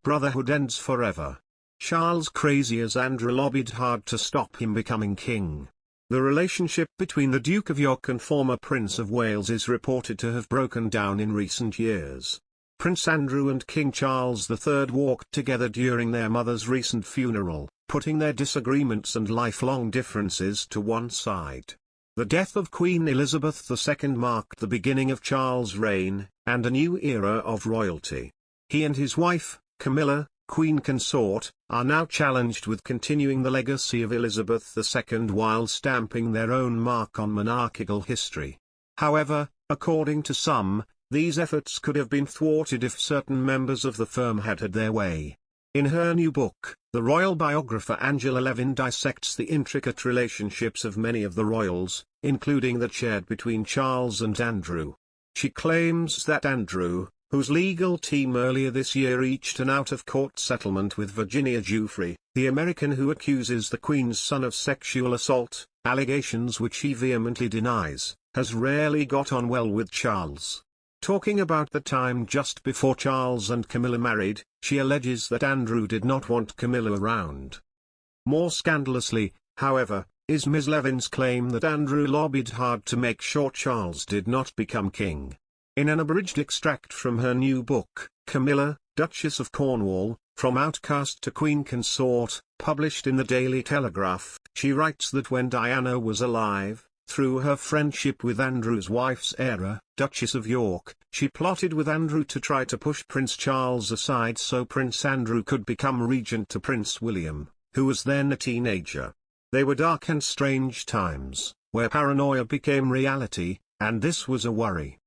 brotherhood ends forever. Charles crazy as Andrew lobbied hard to stop him becoming king. The relationship between the Duke of York and former Prince of Wales is reported to have broken down in recent years. Prince Andrew and King Charles III walked together during their mother's recent funeral, putting their disagreements and lifelong differences to one side. The death of Queen Elizabeth II marked the beginning of Charles' reign, and a new era of royalty. He and his wife, Camilla, Queen Consort, are now challenged with continuing the legacy of Elizabeth II while stamping their own mark on monarchical history. However, according to some, these efforts could have been thwarted if certain members of the firm had their way. In her new book, the royal biographer Angela Levin dissects the intricate relationships of many of the royals, including that shared between Charles and Andrew. She claims that Andrew, whose legal team earlier this year reached an out-of-court settlement with Virginia Giuffre, the American who accuses the Queen's son of sexual assault, allegations which he vehemently denies, has rarely got on well with Charles. Talking about the time just before Charles and Camilla married, she alleges that Andrew did not want Camilla around. More scandalously, however, is Ms. Levin's claim that Andrew lobbied hard to make sure Charles did not become king. In an abridged extract from her new book, Camilla, Duchess of Cornwall, From Outcast to Queen Consort, published in the Daily Telegraph, she writes that when Diana was alive, through her friendship with Andrew's wife's heir, Duchess of York, she plotted with Andrew to try to push Prince Charles aside so Prince Andrew could become regent to Prince William, who was then a teenager. They were dark and strange times, where paranoia became reality, and this was a worry.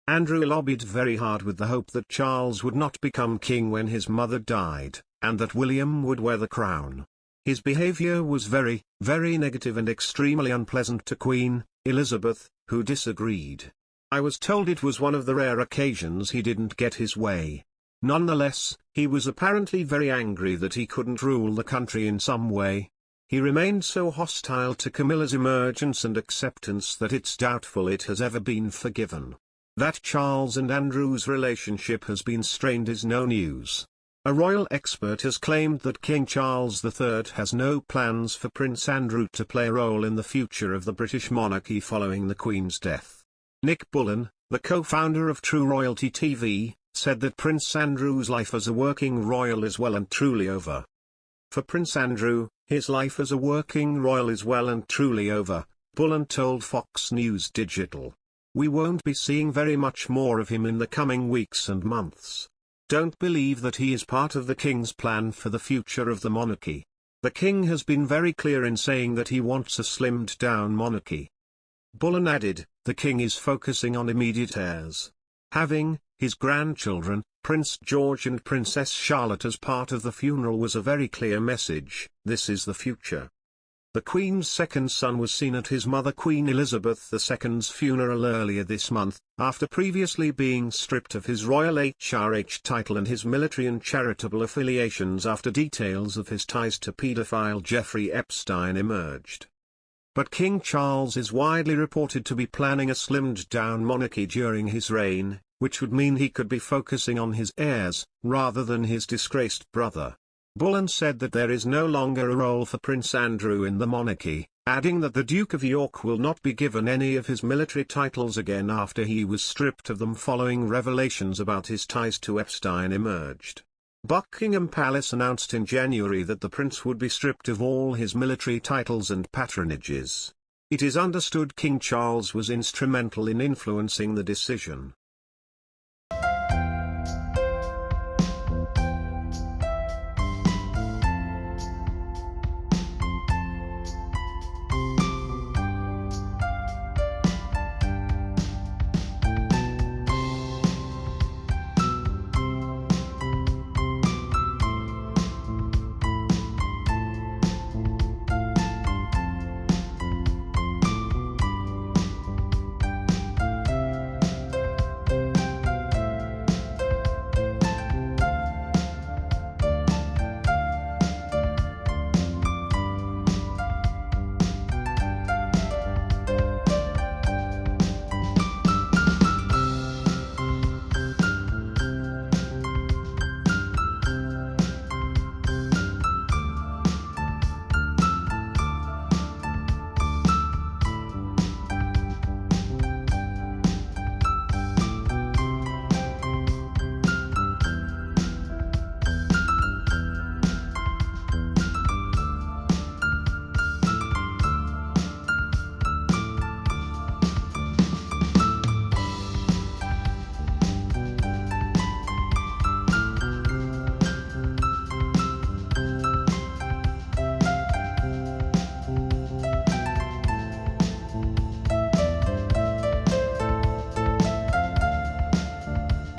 Andrew lobbied very hard with the hope that Charles would not become king when his mother died, and that William would wear the crown. His behavior was very, very negative and extremely unpleasant to Queen Elizabeth, who disagreed. I was told it was one of the rare occasions he didn't get his way. Nonetheless, he was apparently very angry that he couldn't rule the country in some way. He remained so hostile to Camilla's emergence and acceptance that it's doubtful it has ever been forgiven. That Charles and Andrew's relationship has been strained is no news. A royal expert has claimed that King Charles III has no plans for Prince Andrew to play a role in the future of the British monarchy following the Queen's death. Nick Bullen, the co-founder of True Royalty TV, said that Prince Andrew's life as a working royal is well and truly over. For Prince Andrew, his life as a working royal is well and truly over, Bullen told Fox News Digital. We won't be seeing very much more of him in the coming weeks and months. Don't believe that he is part of the King's plan for the future of the monarchy. The King has been very clear in saying that he wants a slimmed-down monarchy. Bullen added, the King is focusing on immediate heirs. Having his grandchildren, Prince George and Princess Charlotte as part of the funeral was a very clear message, this is the future. The Queen's second son was seen at his mother Queen Elizabeth II's funeral earlier this month, after previously being stripped of his royal HRH title and his military and charitable affiliations after details of his ties to paedophile Jeffrey Epstein emerged. But King Charles is widely reported to be planning a slimmed-down monarchy during his reign, which would mean he could be focusing on his heirs, rather than his disgraced brother. Bullen said that there is no longer a role for Prince Andrew in the monarchy, adding that the Duke of York will not be given any of his military titles again after he was stripped of them following revelations about his ties to Epstein emerged. Buckingham Palace announced in January that the prince would be stripped of all his military titles and patronages. It is understood King Charles was instrumental in influencing the decision.